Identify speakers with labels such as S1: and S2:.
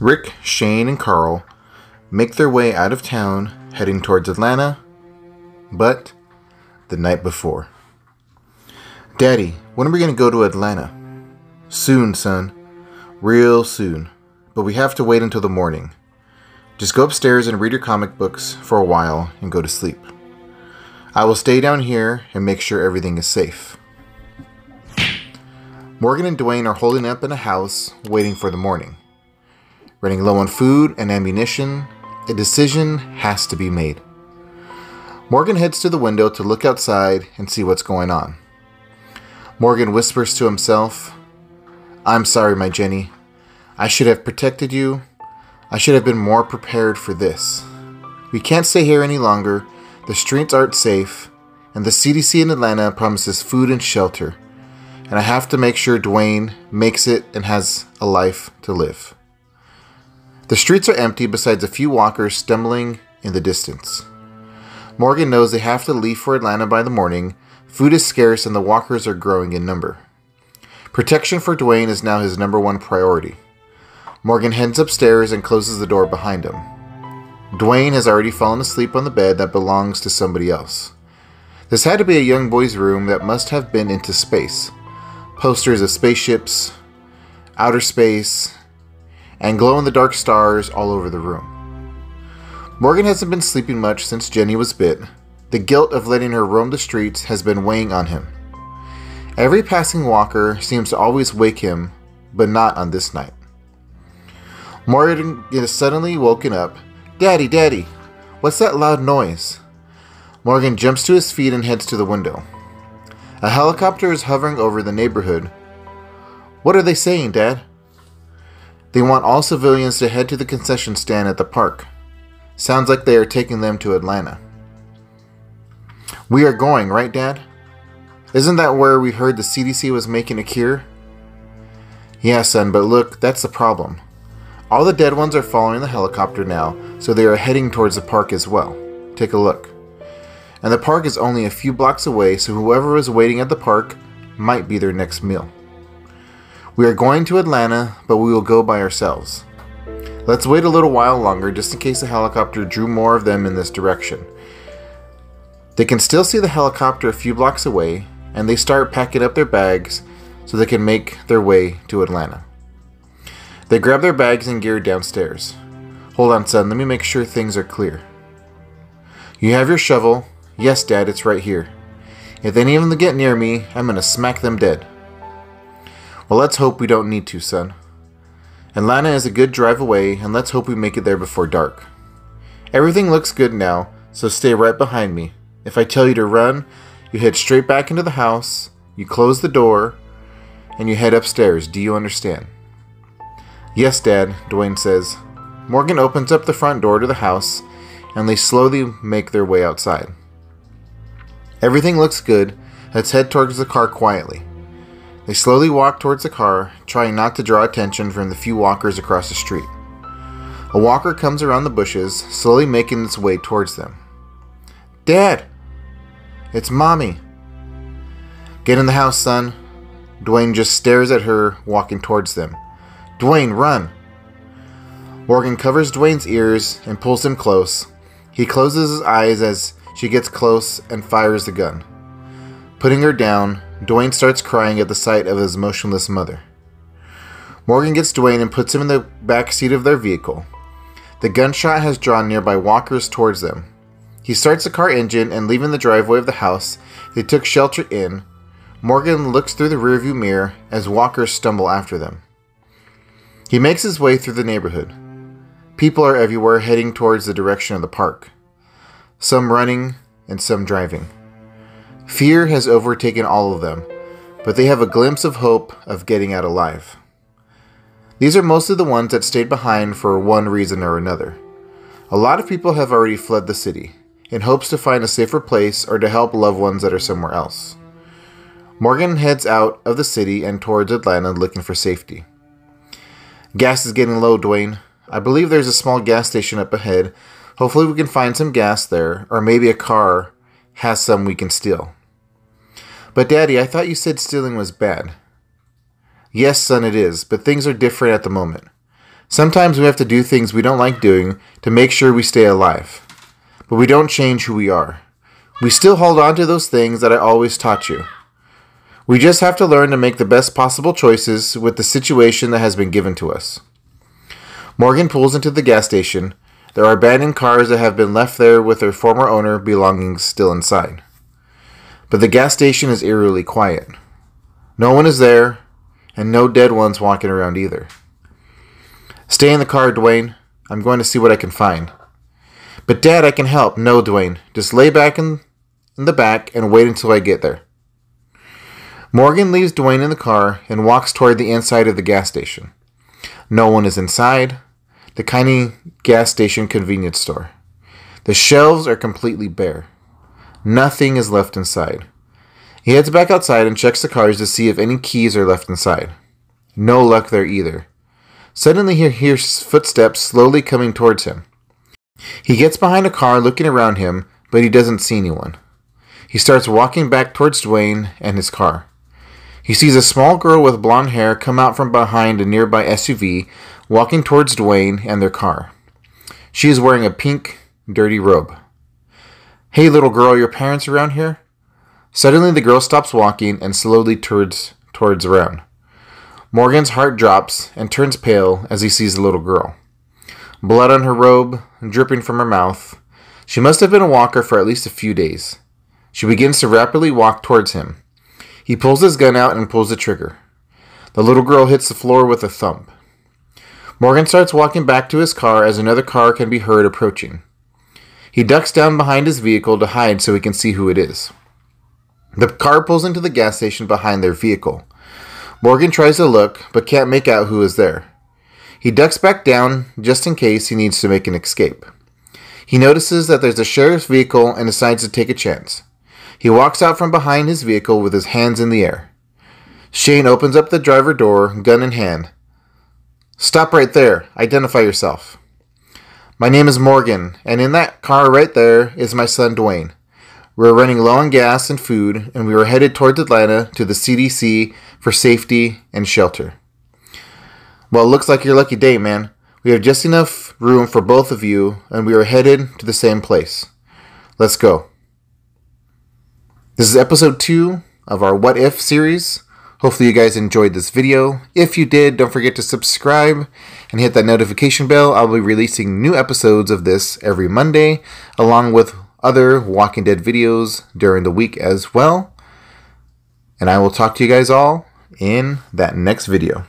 S1: Rick, Shane, and Carl make their way out of town, heading towards Atlanta, but the night before. Daddy, when are we going to go to Atlanta? Soon, son. Real soon. But we have to wait until the morning. Just go upstairs and read your comic books for a while and go to sleep. I will stay down here and make sure everything is safe. Morgan and Dwayne are holding up in a house, waiting for the morning. Running low on food and ammunition, a decision has to be made. Morgan heads to the window to look outside and see what's going on. Morgan whispers to himself, "I'm sorry, my Jenny. I should have protected you. I should have been more prepared for this. We can't stay here any longer. The streets aren't safe, and the CDC in Atlanta promises food and shelter. And I have to make sure Dwayne makes it and has a life to live." The streets are empty besides a few walkers stumbling in the distance. Morgan knows they have to leave for Atlanta by the morning. Food is scarce and the walkers are growing in number. Protection for Dwayne is now his number one priority. Morgan heads upstairs and closes the door behind him. Dwayne has already fallen asleep on the bed that belongs to somebody else. This had to be a young boy's room that must have been into space. Posters of spaceships, outer space, and glow-in-the-dark stars all over the room. Morgan hasn't been sleeping much since Jenny was bit. The guilt of letting her roam the streets has been weighing on him. Every passing walker seems to always wake him, but not on this night. Morgan is suddenly woken up. "Daddy, Daddy, what's that loud noise?" Morgan jumps to his feet and heads to the window. A helicopter is hovering over the neighborhood. "What are they saying, Dad?" "They want all civilians to head to the concession stand at the park. Sounds like they are taking them to Atlanta." "We are going, right, Dad? Isn't that where we heard the CDC was making a cure?" "Yeah, son, but look, that's the problem. All the dead ones are following the helicopter now, so they are heading towards the park as well. Take a look. And the park is only a few blocks away, so whoever is waiting at the park might be their next meal. We are going to Atlanta, but we will go by ourselves. Let's wait a little while longer just in case the helicopter drew more of them in this direction." They can still see the helicopter a few blocks away, and they start packing up their bags so they can make their way to Atlanta. They grab their bags and gear downstairs. "Hold on, son, let me make sure things are clear." "You have your shovel?" "Yes, Dad, it's right here. If any of them get near me, I'm going to smack them dead." "Well, let's hope we don't need to, son. Atlanta is a good drive away, and let's hope we make it there before dark. Everything looks good now, so stay right behind me. If I tell you to run, you head straight back into the house, you close the door, and you head upstairs. Do you understand?" "Yes, Dad," Dwayne says. Morgan opens up the front door to the house, and they slowly make their way outside. Everything looks good. Let's head towards the car quietly. They slowly walk towards the car, trying not to draw attention from the few walkers across the street. A walker comes around the bushes, slowly making its way towards them. "Dad! It's Mommy!" "Get in the house, son." Dwayne just stares at her, walking towards them. "Dwayne, run!" Morgan covers Dwayne's ears and pulls him close. He closes his eyes as she gets close and fires the gun. Putting her down, Dwayne starts crying at the sight of his motionless mother. Morgan gets Dwayne and puts him in the back seat of their vehicle. The gunshot has drawn nearby walkers towards them. He starts the car engine and leaving the driveway of the house they took shelter in, Morgan looks through the rearview mirror as walkers stumble after them. He makes his way through the neighborhood. People are everywhere heading towards the direction of the park. Some running and some driving. Fear has overtaken all of them, but they have a glimpse of hope of getting out alive. These are mostly the ones that stayed behind for one reason or another. A lot of people have already fled the city, in hopes to find a safer place or to help loved ones that are somewhere else. Morgan heads out of the city and towards Atlanta looking for safety. "Gas is getting low, Dwayne. I believe there's a small gas station up ahead. Hopefully we can find some gas there, or maybe a car has some we can steal." "But Daddy, I thought you said stealing was bad." "Yes, son, it is, but things are different at the moment. Sometimes we have to do things we don't like doing to make sure we stay alive. But we don't change who we are. We still hold on to those things that I always taught you. We just have to learn to make the best possible choices with the situation that has been given to us. Morgan pulls into the gas station. There are abandoned cars that have been left there with their former owner belongings still inside. But the gas station is eerily quiet. No one is there, and no dead ones walking around either. Stay in the car, Dwayne. I'm going to see what I can find. But Dad, I can help. No, Dwayne. Just lay back in the back and wait until I get there. Morgan leaves Dwayne in the car and walks toward the inside of the gas station. No one is inside. The tiny gas station convenience store. The shelves are completely bare. Nothing is left inside. He heads back outside and checks the cars to see if any keys are left inside. No luck there either. Suddenly he hears footsteps slowly coming towards him. He gets behind a car looking around him, but he doesn't see anyone. He starts walking back towards Dwayne and his car. He sees a small girl with blonde hair come out from behind a nearby SUV, walking towards Dwayne and their car. She is wearing a pink, dirty robe. Hey, little girl, your parents around here? Suddenly the girl stops walking and slowly turns around. Morgan's heart drops and turns pale as he sees the little girl. Blood on her robe, dripping from her mouth. She must have been a walker for at least a few days. She begins to rapidly walk towards him. He pulls his gun out and pulls the trigger. The little girl hits the floor with a thump. Morgan starts walking back to his car as another car can be heard approaching. He ducks down behind his vehicle to hide so he can see who it is. The car pulls into the gas station behind their vehicle. Morgan tries to look, but can't make out who is there. He ducks back down just in case he needs to make an escape. He notices that there's a sheriff's vehicle and decides to take a chance. He walks out from behind his vehicle with his hands in the air. Shane opens up the driver door, gun in hand. Stop right there. Identify yourself. My name is Morgan, and in that car right there is my son Dwayne. We're running low on gas and food, and we were headed towards Atlanta to the CDC for safety and shelter. Well, it looks like your lucky day, man. We have just enough room for both of you, and we are headed to the same place. Let's go. This is episode 2 of our What If series. Hopefully you guys enjoyed this video. If you did, don't forget to subscribe and hit that notification bell. I'll be releasing new episodes of this every Monday, along with other Walking Dead videos during the week as well. And I will talk to you guys all in that next video.